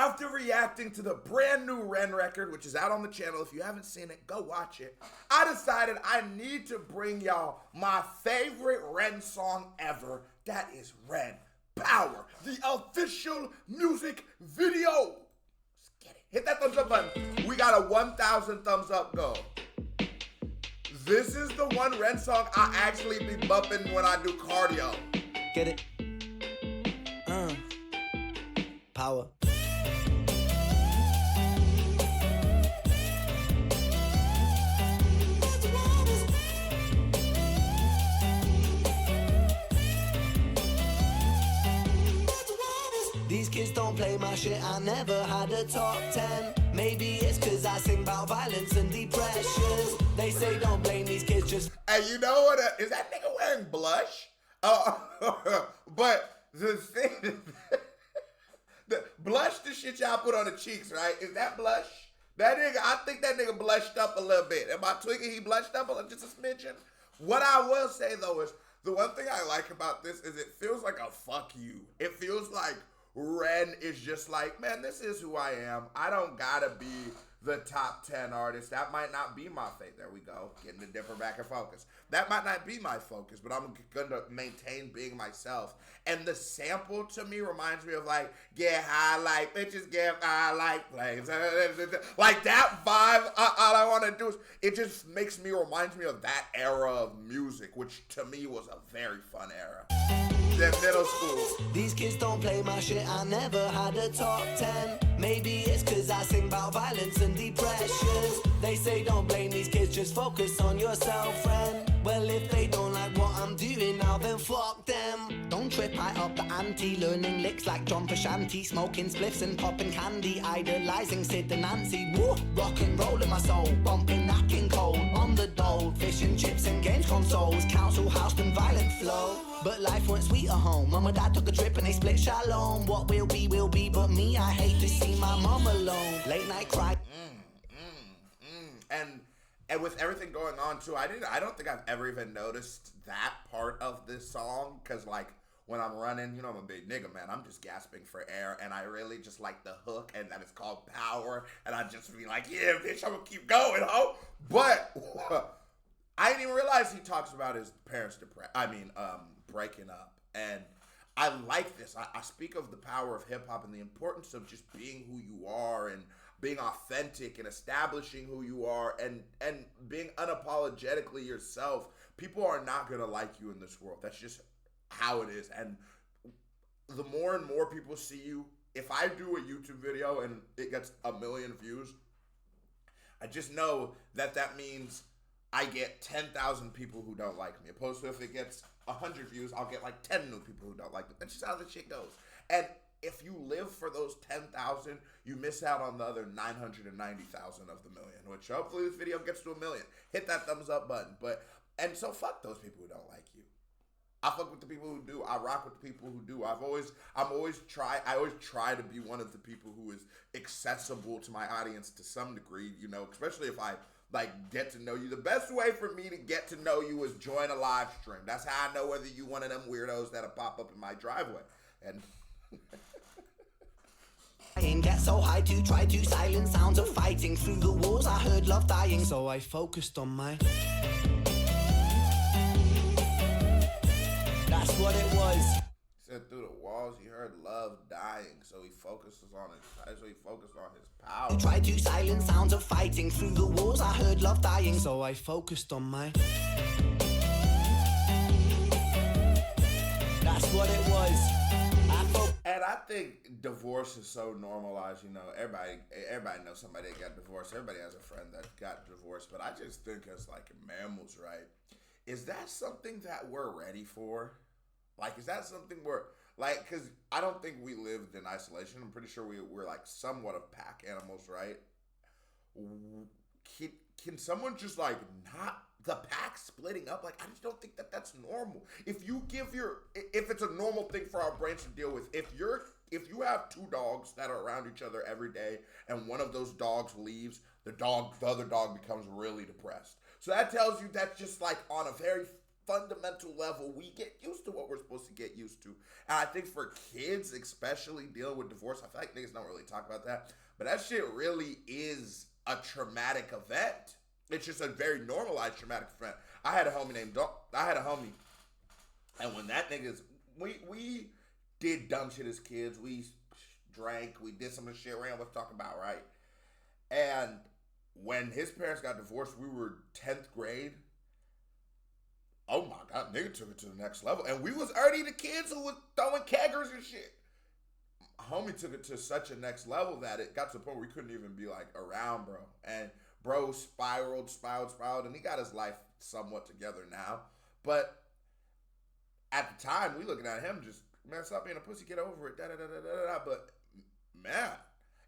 after reacting to the brand new Ren record, which is out on the channel, if you haven't seen it, go watch it, I decided I need to bring y'all my favorite Ren song ever. That is Ren Power, the official music video. Let's get it. Hit that thumbs up button. We got a 1,000 thumbs up goal. This is the one Ren song I actually be bumping when I do cardio. Get it? Power. These kids don't play my shit, I never had a top 10. Maybe it's cause I sing about violence and depression. They say don't blame these kids, just... Hey, you know what? Is that nigga wearing blush? But the thing... the blush, the shit y'all put on the cheeks, right? Is that blush? That nigga, I think that nigga blushed up a little bit. Am I tweaking? He blushed up just a smidgen? What I will say, though, is the one thing I like about this is it feels like a fuck you. It feels like Ren is just like, man, this is who I am. I don't gotta be the top 10 artist. That might not be my fate. There we go. Getting the dipper back in focus. That might not be my focus, but I'm gonna maintain being myself. And the sample to me reminds me of like, get high like bitches, get high like flames. Like that vibe, all I wanna do is, it just makes me, reminds me of that era of music, which to me was a very fun era. That middle school. These kids don't play my shit, I never had a top 10. Maybe it's cause I sing about violence and depression. They say don't blame these kids, just focus on yourself, friend. Well, if they don't like what I'm doing now, then fuck them. Don't trip, I up the ante, learning licks like John Frusciante, smoking spliffs and popping candy, idolizing Sid and Nancy. Woo! Rock and roll in my soul, bumping that King Cole on the dole, fish and chips and games consoles, council house and violent flow. But life went sweet at home. Mum and dad took a trip and they split shalom. What will be, but me, I hate to see my mum alone. Late night cry. And with everything going on too, I don't think I've ever even noticed that part of this song. Cause like when I'm running, you know, I'm a big nigga, man. I'm just gasping for air, and I really just like the hook, and that it's called Power. And I just be like, yeah, bitch, I'm gonna keep going, ho. But I didn't even realize he talks about his parents breaking up. And I like this. I speak of the power of hip hop and the importance of just being who you are and being authentic and establishing who you are and being unapologetically yourself. People are not gonna like you in this world. That's just how it is. And the more and more people see you, if I do a YouTube video and it gets 1 million views, I just know that means I get 10,000 people who don't like me. Opposed to if it gets 100 views, I'll get like 10 new people who don't like me. That's just how the shit goes. And if you live for those 10,000, you miss out on the other 990,000 of the million, which hopefully this video gets to 1 million. Hit that thumbs up button. And so fuck those people who don't like you. I fuck with the people who do. I rock with the people who do. I always try to be one of the people who is accessible to my audience to some degree, you know, especially if I like get to know you. The best way for me to get to know you is join a live stream. That's how I know whether you one of them weirdos that'll pop up in my driveway. And Get so high to try to silence sounds of fighting through the walls. I heard love dying, so I focused on my. That's what it was. He said through the walls he heard love dying, so he focused on his power. Try to silence sounds of fighting through the walls. I heard love dying, so I focused on my. That's what it was. And I think divorce is so normalized, you know. Everybody knows somebody that got divorced. Everybody has a friend that got divorced. But I just think as like mammals, right? Is that something that we're ready for? Like, is that something we're like? Because I don't think we lived in isolation. I'm pretty sure we're like somewhat of pack animals, right? Can someone just like not the pack splitting up? Like, I just don't think that's normal. If it's a normal thing for our brains to deal with, if you have two dogs that are around each other every day and one of those dogs leaves, the other dog becomes really depressed. So that tells you that's just like on a very fundamental level, we get used to what we're supposed to get used to. And I think for kids, especially dealing with divorce, I feel like niggas don't really talk about that. But that shit really is a traumatic event. It's just a very normalized traumatic event. I had a homie, and when that nigga's, we did dumb shit as kids. We drank, we did some of the shit Rand was talking about, right? And when his parents got divorced, we were 10th grade. Oh my God, nigga took it to the next level. And we was already the kids who was throwing keggers and shit. Homie took it to such a next level that it got to the point where we couldn't even be like around bro. And bro spiraled, and he got his life somewhat together now. But at the time, we looking at him just, man, stop being a pussy, get over it, da-da-da-da-da-da. But, man,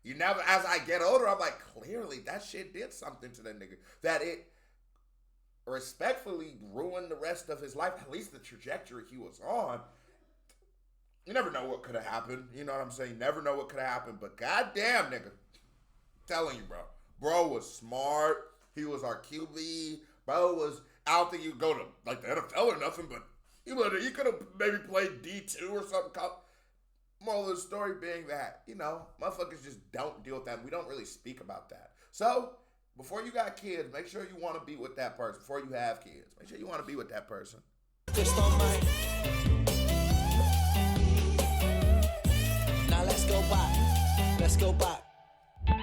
you never, as I get older, I'm like, clearly that shit did something to that nigga. That it respectfully ruined the rest of his life, at least the trajectory he was on. You never know what could have happened. You know what I'm saying? You never know what could have happened. But goddamn, nigga, I'm telling you, bro. Bro was smart. He was our QB. Bro was, I don't think you go to like the NFL or nothing, but he could have maybe played D2 or something. Moral of the story being that, you know, motherfuckers just don't deal with that. We don't really speak about that. So, before you got kids, make sure you want to be with that person. Before you have kids, make sure you want to be with that person. Just on my... Now let's go back.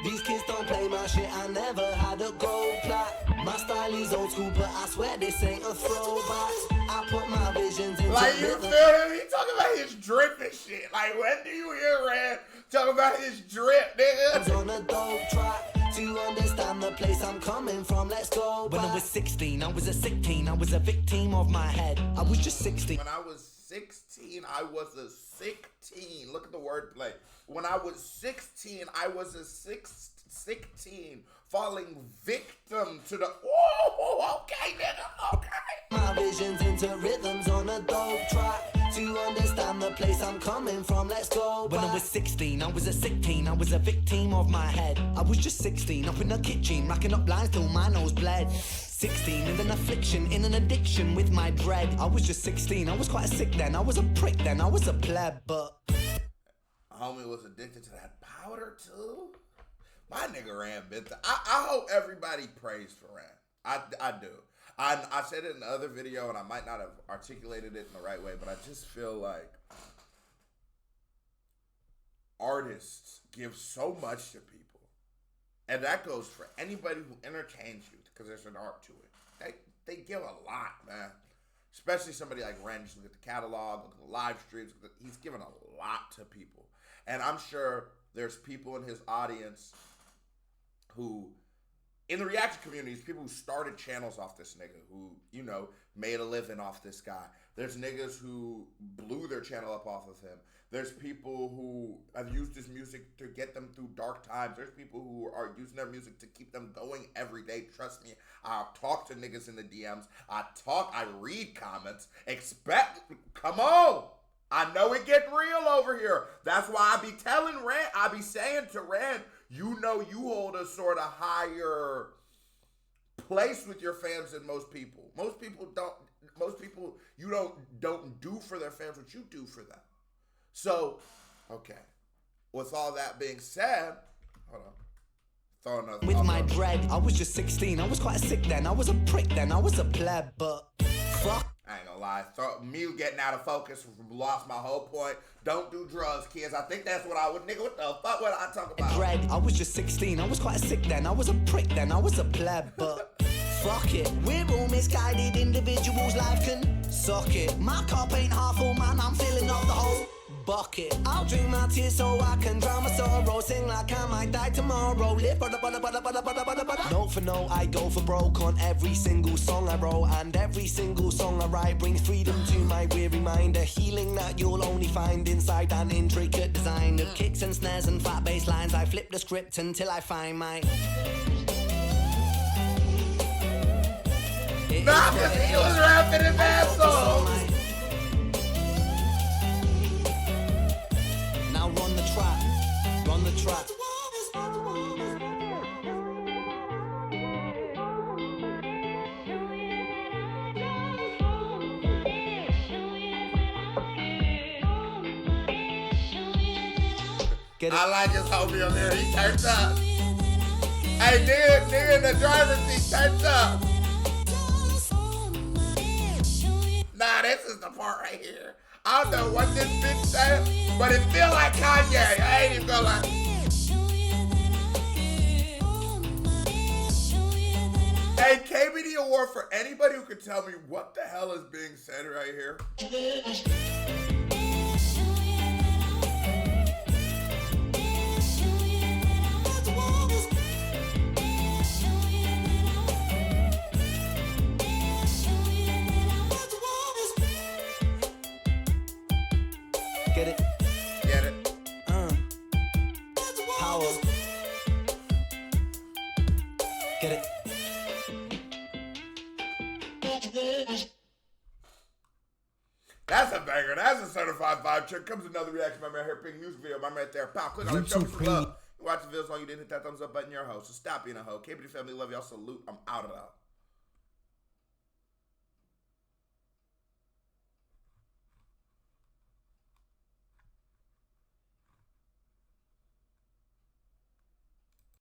These kids don't play my shit, I never had a gold plat. My style is old school, but I swear this ain't a throwback. I put my visions into like, you feel him? He talking about his drip and shit. Like, when do you hear Rand talking about his drip, nigga? On a dope track to understand the place I'm coming from. Let's go back. When I was 16, I was a sick teen. I was a victim of my head. I was just 16. When I was 16, I was a sick teen. Look at the wordplay. When I was 16, I was a sick teen, falling victim to the, oh, okay, nigga, okay. My visions into rhythms on a dope track to understand the place I'm coming from. Let's go back. When I was 16, I was a sick teen. I was a victim of my head. I was just 16, up in the kitchen, racking up lines till my nose bled. 16 in an affliction, in an addiction with my dread. I was just 16, I was quite sick then. I was a prick then, I was a pleb, but... Homie was addicted to that powder too. My nigga Rand bit the, I hope everybody prays for Rand. I do. I said it in the other video and I might not have articulated it in the right way, but I just feel like artists give so much to people. And that goes for anybody who entertains you because there's an art to it. They give a lot, man. Especially somebody like RENS. Look at the catalog, look at the live streams. He's given a lot to people. And I'm sure there's people in his audience who, in the reaction communities, people who started channels off this nigga, who, you know, made a living off this guy. There's niggas who blew their channel up off of him. There's people who have used his music to get them through dark times. There's people who are using their music to keep them going every day. Trust me, I talk to niggas in the DMs. I read comments. Come on. I know it get real over here. That's why I be telling Rand, I be saying to Rand, you know you hold a sort of higher place with your fans than most people. Most people you don't do for their fans what you do for them. So, okay. With all that being said, hold on. With my dread, I was just 16. I was quite sick then. I was a prick then. I was a pleb, but fuck. I ain't gonna lie. Me getting out of focus lost my whole point. Don't do drugs, kids. I think that's what I would, nigga. What the fuck would I talk about? Dread, I was just 16. I was quite sick then. I was a prick then. I was a pleb, but fuck it. We're all misguided individuals. Life can suck it. My cup ain't half full, man. I'm filling up the whole bucket. I'll drink my tears so I can drown my sorrow. Sing like I might die tomorrow. Live note for note, I go for broke on every single song I wrote. And every single song I write brings freedom to my weary mind. A healing that you'll only find inside an intricate design of kicks and snares and fat bass lines. I flip the script until I find my... Nah, cause he was rapping in bad songs. Now run the track, run the track. Get it? I like his homie up here. He turns up. Hey, nigga in the driver's seat turns up. Nah, this is the part right here. I don't know what this bitch said, but it feel like Kanye. I ain't even gonna lie. Hey, KBD award for anybody who could tell me what the hell is being said right here. Get it? Get it? Power. Get it? That's a banger. That's a certified vibe check. Comes another reaction by my man here. Pink music video. My man right there. Pow. Click on it. Show me some love. You watch the videos long you didn't hit that thumbs up button. Your host. So stop being a hoe. KBD family. Love y'all. Salute. I'm out of that.